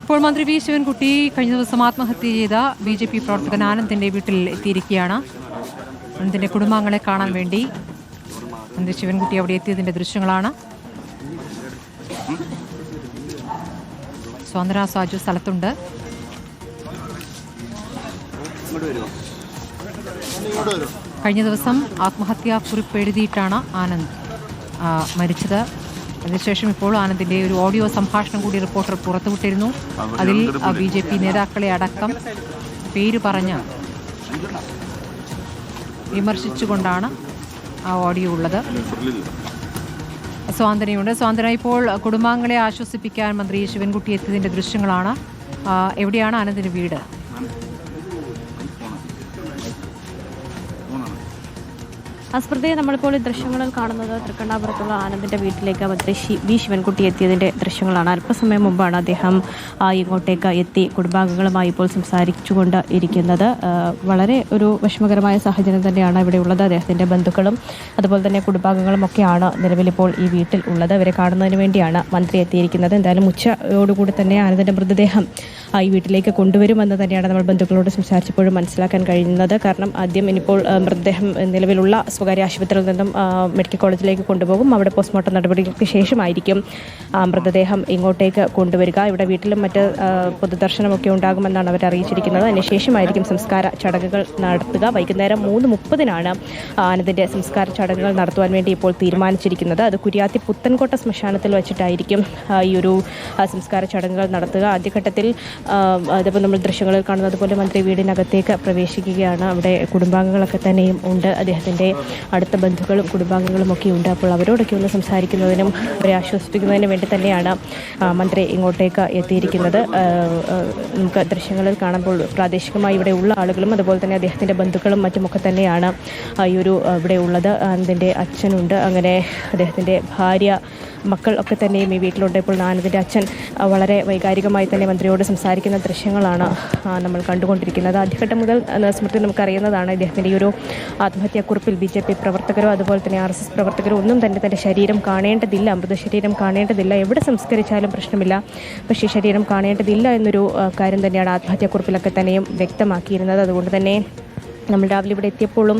ഇപ്പോൾ മന്ത്രി വി ശിവൻകുട്ടി കഴിഞ്ഞ ദിവസം ആത്മഹത്യ ചെയ്ത BJP പ്രവർത്തകൻ ആനന്ദിന്റെ വീട്ടിൽ എത്തിയിരിക്കുകയാണ്. ആനന്ദിന്റെ കുടുംബാംഗങ്ങളെ കാണാൻ വേണ്ടി മന്ത്രി ശിവൻകുട്ടി അവിടെ എത്തിയതിന്റെ ദൃശ്യങ്ങളാണ്. സ്വാതന്ത്ര്യ സാജു സ്ഥലത്തുണ്ട്. കഴിഞ്ഞ ദിവസം ആത്മഹത്യാ കുറിപ്പ് എഴുതിയിട്ടാണ് ആനന്ദ് മരിച്ചത്. അതിനുശേഷം ഇപ്പോൾ ആനന്ദിന്റെ ഒരു ഓഡിയോ സംഭാഷണം കൂടി റിപ്പോർട്ടർ പുറത്തുവിട്ടിരുന്നു. അതിൽ BJP നേതാക്കളെ അടക്കം പേര് പറഞ്ഞ് വിമർശിച്ചുകൊണ്ടാണ് ആ ഓഡിയോ ഉള്ളത്. സ്വാതന്ത്ര്യമുണ്ട്. സ്വാതന്ത്ര്യം ഇപ്പോൾ കുടുംബാംഗങ്ങളെ ആശ്വസിപ്പിക്കാൻ മന്ത്രി ശിവൻകുട്ടി എത്തിയതിന്റെ ദൃശ്യങ്ങളാണ്. എവിടെയാണ് ആനന്ദിന്റെ വീട്? സ്മൃതി, നമ്മളിപ്പോൾ ഈ ദൃശ്യങ്ങളിൽ കാണുന്നത് തൃക്കണ്ണാപുരത്തുള്ള ആനന്ദിന്റെ വീട്ടിലേക്ക് മന്ത്രി വി ശിവൻകുട്ടി എത്തിയതിന്റെ ദൃശ്യങ്ങളാണ്. അല്പസമയം മുമ്പാണ് അദ്ദേഹം ഇങ്ങോട്ടേക്ക് എത്തി കുടുംബാംഗങ്ങളുമായി ഇപ്പോൾ സംസാരിച്ചുകൊണ്ട് ഇരിക്കുന്നത്. വളരെ ഒരു വിഷമകരമായ സാഹചര്യം തന്നെയാണ് ഇവിടെ ഉള്ളത്. അദ്ദേഹത്തിന്റെ ബന്ധുക്കളും അതുപോലെ തന്നെ കുടുംബാംഗങ്ങളും ഒക്കെയാണ് നിലവിലിപ്പോൾ ഈ വീട്ടിൽ ഉള്ളത്. അവരെ കാണുന്നതിന് വേണ്ടിയാണ് മന്ത്രി എത്തിയിരിക്കുന്നത്. എന്തായാലും ഉച്ചയോടുകൂടി തന്നെ ആനന്ദിന്റെ മൃതദേഹം ഈ വീട്ടിലേക്ക് കൊണ്ടുവരുമെന്ന് തന്നെയാണ് നമ്മൾ ബന്ധുക്കളോട് സംസാരിച്ചപ്പോഴും മനസ്സിലാക്കാൻ കഴിയുന്നത്. കാരണം ആദ്യം ഇനിയിപ്പോൾ മൃതദേഹം നിലവിലുള്ള സ്വകാര്യ ആശുപത്രിയിൽ നിന്നും മെഡിക്കൽ കോളേജിലേക്ക് കൊണ്ടുപോകും. അവിടെ പോസ്റ്റ്മോർട്ടം നടപടികൾക്ക് ശേഷമായിരിക്കും മൃതദേഹം ഇങ്ങോട്ടേക്ക് കൊണ്ടുവരിക. ഇവിടെ വീട്ടിലും മറ്റ് പൊതുദർശനമൊക്കെ ഉണ്ടാകുമെന്നാണ് അവർ അറിയിച്ചിരിക്കുന്നത്. അതിനുശേഷമായിരിക്കും സംസ്കാര ചടങ്ങുകൾ നടത്തുക. വൈകുന്നേരം 3:30 ആനന്ദിന്റെ സംസ്കാര ചടങ്ങുകൾ നടത്തുവാൻ വേണ്ടി ഇപ്പോൾ തീരുമാനിച്ചിരിക്കുന്നത്. അത് കുര്യാത്തി പുത്തൻകോട്ട ശ്മശാനത്തിൽ വെച്ചിട്ടായിരിക്കും ഈ ഒരു സംസ്കാര ചടങ്ങുകൾ നടത്തുക. ആദ്യഘട്ടത്തിൽ അതിപ്പോൾ നമ്മൾ ദൃശ്യങ്ങളിൽ കാണുന്നത് പോലെ മന്ത്രി വീടിനകത്തേക്ക് പ്രവേശിക്കുകയാണ്. അവിടെ കുടുംബാംഗങ്ങളൊക്കെ തന്നെയും ഉണ്ട്. അദ്ദേഹത്തിൻ്റെ അടുത്ത ബന്ധുക്കളും കുടുംബാംഗങ്ങളും ഒക്കെ ഉണ്ട്. അപ്പോൾ അവരോടൊക്കെ ഒന്ന് സംസാരിക്കുന്നതിനും അവരെ ആശ്വസിപ്പിക്കുന്നതിനും വേണ്ടി തന്നെയാണ് മന്ത്രി ഇങ്ങോട്ടേക്ക് എത്തിയിരിക്കുന്നത്. നമുക്ക് ദൃശ്യങ്ങളിൽ കാണുമ്പോൾ പ്രാദേശികമായി ഇവിടെ ഉള്ള ആളുകളും അതുപോലെ തന്നെ അദ്ദേഹത്തിൻ്റെ ബന്ധുക്കളും മറ്റുമൊക്കെ തന്നെയാണ് ഈ ഒരു ഇവിടെ ഉള്ളത്. അതിൻ്റെ അച്ഛനുണ്ട്, അങ്ങനെ അദ്ദേഹത്തിൻ്റെ ഭാര്യ, മക്കൾ ഒക്കെ തന്നെയും ഈ വീട്ടിലുണ്ട്. ഇപ്പോൾ ആനന്ദിൻ്റെ അച്ഛൻ വളരെ വൈകാരികമായി തന്നെ മന്ത്രിയോട് സംസാരിക്കുന്ന ദൃശ്യങ്ങളാണ് നമ്മൾ കണ്ടുകൊണ്ടിരിക്കുന്നത്. ആദ്യഘട്ടം മുതൽ സ്മൃതി നമുക്കറിയുന്നതാണ് ഇദ്ദേഹത്തിൻ്റെ ഈ ഒരു ആത്മഹത്യാക്കുറിപ്പിൽ BJP പ്രവർത്തകരോ അതുപോലെ തന്നെ RSS പ്രവർത്തകരോ ഒന്നും തന്നെ തൻ്റെ ശരീരം കാണേണ്ടതില്ല, മൃതശരീരം കാണേണ്ടതില്ല, എവിടെ സംസ്കരിച്ചാലും പ്രശ്നമില്ല, പക്ഷേ ശരീരം കാണേണ്ടതില്ല എന്നൊരു കാര്യം തന്നെയാണ് ആത്മഹത്യാക്കുറിപ്പിലൊക്കെ തന്നെയും വ്യക്തമാക്കിയിരുന്നത്. അതുകൊണ്ട് തന്നെ നമ്മൾ രാവിലെ ഇവിടെ എത്തിയപ്പോഴും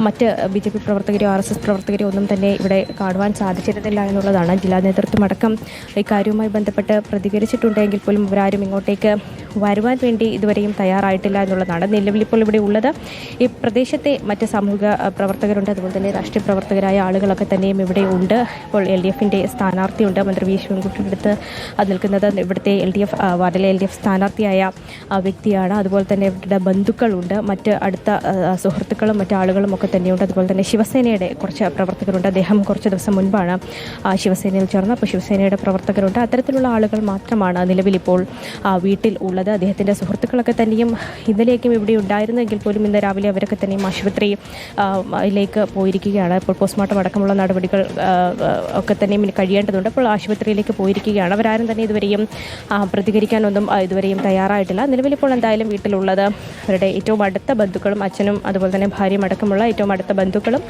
മറ്റ് BJP പ്രവർത്തകരോ RSS പ്രവർത്തകരോ ഒന്നും തന്നെ ഇവിടെ കാണുവാൻ സാധിച്ചിരുന്നില്ല എന്നുള്ളതാണ്. ജില്ലാ നേതൃത്വം അടക്കം ഇക്കാര്യവുമായി ബന്ധപ്പെട്ട് പ്രതികരിച്ചിട്ടുണ്ടെങ്കിൽ പോലും അവരാരും ഇങ്ങോട്ടേക്ക് വരുവാൻ വേണ്ടി ഇതുവരെയും തയ്യാറായിട്ടില്ല എന്നുള്ളതാണ്. നിലവിലിപ്പോൾ ഇവിടെ ഉള്ളത് ഈ പ്രദേശത്തെ മറ്റ് സാമൂഹിക പ്രവർത്തകരുണ്ട്, അതുപോലെ തന്നെ രാഷ്ട്രീയ പ്രവർത്തകരായ ആളുകളൊക്കെ തന്നെയും ഇവിടെ ഉണ്ട്. ഇപ്പോൾ LDFിൻ്റെ സ്ഥാനാർത്ഥിയുണ്ട്. മന്ത്രി വി ശിവൻകുട്ടിയുടെ അടുത്ത് നിൽക്കുന്നത് ഇവിടുത്തെ വാർഡിലെ LDF സ്ഥാനാർത്ഥിയായ വ്യക്തിയാണ്. അതുപോലെ തന്നെ ഇവരുടെ ബന്ധുക്കളുണ്ട്, മറ്റ് അടുത്ത സുഹൃത്തുക്കളും മറ്റു ആളുകളും ഒക്കെ തന്നെയുണ്ട്. അതുപോലെ തന്നെ ശിവസേനയുടെ കുറച്ച് പ്രവർത്തകരുണ്ട്. അദ്ദേഹം കുറച്ച് ദിവസം മുൻപാണ് ശിവസേനയിൽ ചേർന്നത്. അപ്പോൾ ശിവസേനയുടെ പ്രവർത്തകരുണ്ട്. അത്തരത്തിലുള്ള ആളുകൾ മാത്രമാണ് നിലവിലിപ്പോൾ വീട്ടിൽ ഉള്ളത്. അദ്ദേഹത്തിൻ്റെ സുഹൃത്തുക്കളൊക്കെ തന്നെയും ഇന്നലെയൊക്കെ ഇവിടെ ഉണ്ടായിരുന്നെങ്കിൽ പോലും ഇന്ന് രാവിലെ അവരൊക്കെ തന്നെയും ആശുപത്രിയിലേക്ക് പോയിരിക്കുകയാണ്. ഇപ്പോൾ പോസ്റ്റ്മോർട്ടം അടക്കമുള്ള നടപടികൾ ഒക്കെ തന്നെയും ഇനി കഴിയേണ്ടതുണ്ട്. അപ്പോൾ ആശുപത്രിയിലേക്ക് പോയിരിക്കുകയാണ്. അവരാരും തന്നെ ഇതുവരെയും പ്രതികരിക്കാനൊന്നും ഇതുവരെയും തയ്യാറായിട്ടില്ല. നിലവിലിപ്പോൾ എന്തായാലും വീട്ടിലുള്ളത് അവരുടെ ഏറ്റവും അടുത്ത ബന്ധുക്കളും അച്ഛനും അതുപോലെ തന്നെ ഭാര്യയും അടക്കമുള്ള ഏറ്റവും അടുത്ത ബന്ധുക്കളും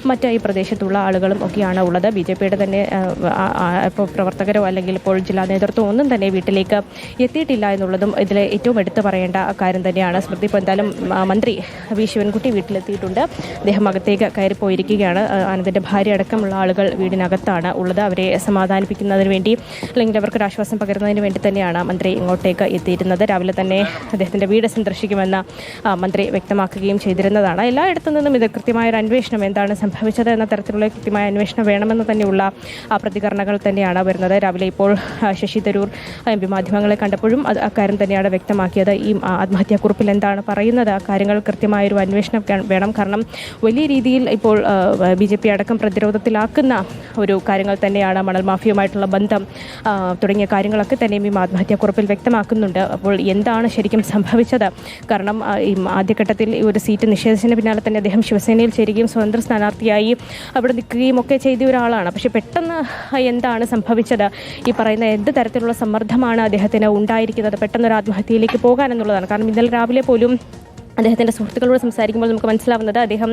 മറ്റ് ഈ പ്രദേശത്തുള്ള ആളുകളും ഒക്കെയാണ് ഉള്ളത്. BJPയുടെ തന്നെ ഇപ്പോൾ പ്രവർത്തകരോ അല്ലെങ്കിൽ ഇപ്പോൾ ജില്ലാ നേതൃത്വം ഒന്നും തന്നെ വീട്ടിലേക്ക് എത്തിയിട്ടില്ല എന്നുള്ളതും ഇതിൽ ഏറ്റവും എടുത്തു പറയേണ്ട കാര്യം തന്നെയാണ്. സ്മൃതി, ഇപ്പോൾ എന്തായാലും മന്ത്രി വി ശിവൻകുട്ടി വീട്ടിലെത്തിയിട്ടുണ്ട്. അദ്ദേഹം അകത്തേക്ക് കയറിപ്പോയിരിക്കുകയാണ്. ആനന്ദിൻ്റെ ഭാര്യ അടക്കമുള്ള ആളുകൾ വീടിനകത്താണ് ഉള്ളത്. അവരെ സമാധാനിപ്പിക്കുന്നതിന് വേണ്ടി അല്ലെങ്കിൽ അവർക്ക് ആശ്വാസം പകരുന്നതിന് വേണ്ടി തന്നെയാണ് മന്ത്രി ഇങ്ങോട്ടേക്ക് എത്തിയിരുന്നത്. രാവിലെ തന്നെ അദ്ദേഹത്തിൻ്റെ വീട് സന്ദർശിക്കുമെന്ന് മന്ത്രി വ്യക്തമാക്കുകയും ചെയ്തിരുന്നതാണ്. എല്ലായിടത്തു നിന്നും ഇത് കൃത്യമായൊരു അന്വേഷണം, എന്താണ് സംഭവിച്ചത് എന്ന തരത്തിലുള്ള കൃത്യമായ അന്വേഷണം വേണമെന്ന് തന്നെയുള്ള പ്രതികരണങ്ങൾ തന്നെയാണ് വരുന്നത്. രാവിലെ ഇപ്പോൾ ശശി തരൂർ MP മാധ്യമങ്ങളെ കണ്ടപ്പോഴും അക്കാര്യം തന്നെയാണ് വ്യക്തമാക്കിയത്. ഈ ആത്മഹത്യാക്കുറിപ്പിൽ എന്താണ് പറയുന്നത്, ആ കാര്യങ്ങൾ കൃത്യമായൊരു അന്വേഷണം വേണം. കാരണം വലിയ രീതിയിൽ ഇപ്പോൾ BJP അടക്കം പ്രതിരോധത്തിലാക്കുന്ന ഒരു കാര്യങ്ങൾ തന്നെയാണ് മണൽ മാഫിയുമായിട്ടുള്ള ബന്ധം തുടങ്ങിയ കാര്യങ്ങളൊക്കെ തന്നെയും ഈ ആത്മഹത്യാക്കുറിപ്പിൽ വ്യക്തമാക്കുന്നുണ്ട്. അപ്പോൾ എന്താണ് ശരിക്കും സംഭവിച്ചത്? കാരണം ഈ ആദ്യഘട്ടത്തിൽ ഒരു സീറ്റ് നിഷേധിച്ചതിന് പിന്നാലെ തന്നെ അദ്ദേഹം ശിവസേനയിൽ ചേരുകയും സ്വതന്ത്ര സ്ഥാനാർത്ഥിയായി അവിടെ നിൽക്കുകയും ഒക്കെ ചെയ്ത ഒരാളാണ്. പക്ഷേ പെട്ടെന്ന് എന്താണ് സംഭവിച്ചത്? ഈ പറയുന്ന എന്ത് തരത്തിലുള്ള സമ്മർദ്ദമാണ് അദ്ദേഹത്തിന് ഉണ്ടായിരിക്കുന്നത് പെട്ടെന്നൊരു ആത്മഹത്യയിലേക്ക് പോകാൻ എന്നുള്ളതാണ്. കാരണം ഇന്നലെ രാവിലെ പോലും അദ്ദേഹത്തിൻ്റെ സുഹൃത്തുക്കളോട് സംസാരിക്കുമ്പോൾ നമുക്ക് മനസ്സിലാവുന്നത് അദ്ദേഹം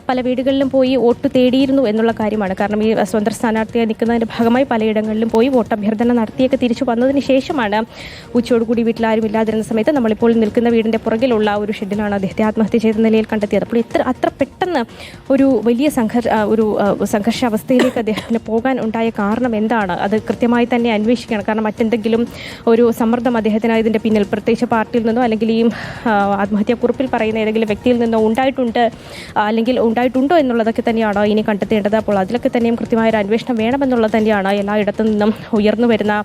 പല വീടുകളിലും പോയി വോട്ട് തേടിയിരുന്നു എന്നുള്ള കാര്യമാണ്. കാരണം ഈ സ്വതന്ത്ര സ്ഥാനാർത്ഥിയായി നിൽക്കുന്നതിൻ്റെ ഭാഗമായി പലയിടങ്ങളിലും പോയി വോട്ട് അഭ്യർത്ഥന നടത്തിയൊക്കെ തിരിച്ചു വന്നതിന് ശേഷമാണ് ഉച്ചയോടുകൂടി വീട്ടിലാരും ഇല്ലാതിരുന്ന സമയത്ത് നമ്മളിപ്പോൾ നിൽക്കുന്ന വീടിൻ്റെ പുറകിലുള്ള ഒരു ഷെഡിലാണ് അദ്ദേഹത്തെ ആത്മഹത്യ ചെയ്ത നിലയിൽ കണ്ടെത്തിയത്. അപ്പോൾ അത്ര പെട്ടെന്ന് ഒരു വലിയ സംഘർഷാവസ്ഥയിലേക്ക് അദ്ദേഹത്തിന് പോകാൻ ഉണ്ടായ കാരണം എന്താണ്? അത് കൃത്യമായി തന്നെ അന്വേഷിക്കണം. കാരണം മറ്റെന്തെങ്കിലും ഒരു സമ്മർദ്ദം അദ്ദേഹത്തിന് ഇതിൻ്റെ പിന്നിൽ പ്രത്യേകിച്ച് പാർട്ടിയിൽ നിന്നോ അല്ലെങ്കിൽ ഈ ആത്മഹത്യാക്കുറിപ്പിൽ പറയുന്ന ഏതെങ്കിലും വ്യക്തിയിൽ നിന്നോ ഉണ്ടായിട്ടുണ്ടോ എന്നുള്ളതൊക്കെ തന്നെയാണ് ഇനി കണ്ടെത്തേണ്ടത്. അപ്പോൾ അതിലൊക്കെ തന്നെയും കൃത്യമായൊരു അന്വേഷണം വേണമെന്നുള്ളത് തന്നെയാണ് എല്ലായിടത്തു നിന്നും ഉയർന്നു വരുന്ന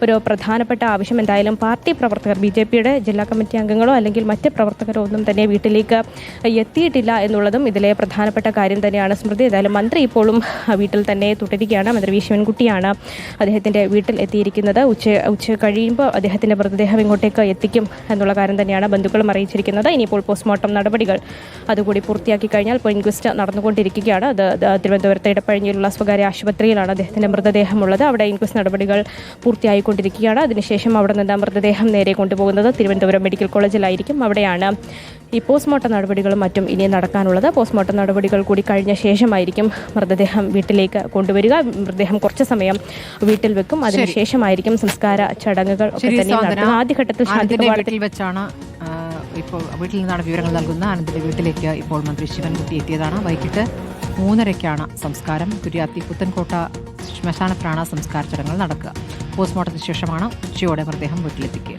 ഒരു പ്രധാനപ്പെട്ട ആവശ്യം. എന്തായാലും പാർട്ടി പ്രവർത്തകർ BJPയുടെ ജില്ലാ കമ്മിറ്റി അംഗങ്ങളോ അല്ലെങ്കിൽ മറ്റ് പ്രവർത്തകരോ ഒന്നും തന്നെ വീട്ടിലേക്ക് എത്തിയിട്ടില്ല എന്നുള്ളതും ഇതിലെ പ്രധാനപ്പെട്ട കാര്യം തന്നെയാണ്. സ്മൃതി, ഏതായാലും മന്ത്രി ഇപ്പോഴും വീട്ടിൽ തന്നെ തുടരുകയാണ്. മന്ത്രി വി ശിവൻകുട്ടിയാണ് അദ്ദേഹത്തിൻ്റെ വീട്ടിൽ എത്തിയിരിക്കുന്നത്. ഉച്ച കഴിയുമ്പോൾ അദ്ദേഹത്തിൻ്റെ മൃതദേഹം ഇങ്ങോട്ടേക്ക് എത്തിക്കും എന്നുള്ള കാര്യം തന്നെയാണ് ബന്ധുക്കളും അറിയിച്ചിരിക്കുന്നത്. ഇനിയിപ്പോൾ പോസ്റ്റ്മോർട്ടം നടപടികൾ അതുകൂടി പൂർത്തിയാക്കി കഴിഞ്ഞാൽ ഇപ്പോൾ ഇൻക്വസ്റ്റ് നടന്നുകൊണ്ടിരിക്കുകയാണ്. അത് തിരുവനന്തപുരത്ത് ഇടപ്പഴിഞ്ഞിലുള്ള സ്വകാര്യ ആശുപത്രിയിലാണ് അദ്ദേഹത്തിൻ്റെ മൃതദേഹമുള്ളത്. അവിടെ ഇൻക്വസ്റ്റ് നടപടികൾ പൂർത്തിയായിക്കൊണ്ടിരിക്കുകയാണ്. അതിനുശേഷം അവിടെ നിന്ന് മൃതദേഹം നേരെ കൊണ്ടുപോകുന്നത് തിരുവനന്തപുരം മെഡിക്കൽ കോളേജിലായിരിക്കും. അവിടെയാണ് ഈ പോസ്റ്റ്മോർട്ടം നടപടികളും മറ്റും ഇനി നടക്കാനുള്ളത്. പോസ്റ്റ്മോർട്ടം നടപടികൾ കൂടി കഴിഞ്ഞ ശേഷമായിരിക്കും മൃതദേഹം വീട്ടിലേക്ക് കൊണ്ടുവരിക. മൃതദേഹം കുറച്ച് സമയം വീട്ടിൽ വെക്കും. അതിനുശേഷമായിരിക്കും സംസ്കാര ചടങ്ങുകൾ ഒക്കെ തന്നെ നടത്തുന്നത്. ആദ്യഘട്ടത്തിൽ വീട്ടിൽ വെച്ചാണ് ഇപ്പോൾ വീട്ടിൽ നിന്നാണ് വിവരങ്ങൾ നൽകുന്ന ആനന്ദിന്റെ വീട്ടിലേക്ക് ഇപ്പോൾ മന്ത്രി ശിവൻകുട്ടി എത്തിയതാണ്. വൈകിട്ട് 3:30 സംസ്കാരം. കുര്യാത്തി പുത്തൻകോട്ട ശ്മശാനത്തിലാണ് സംസ്കാര ചടങ്ങുകൾ നടക്കുക. പോസ്റ്റ്മോർട്ടത്തിന് ശേഷമാണ് ഉച്ചയോടെ മൃതദേഹം വീട്ടിലെത്തിക്കുക.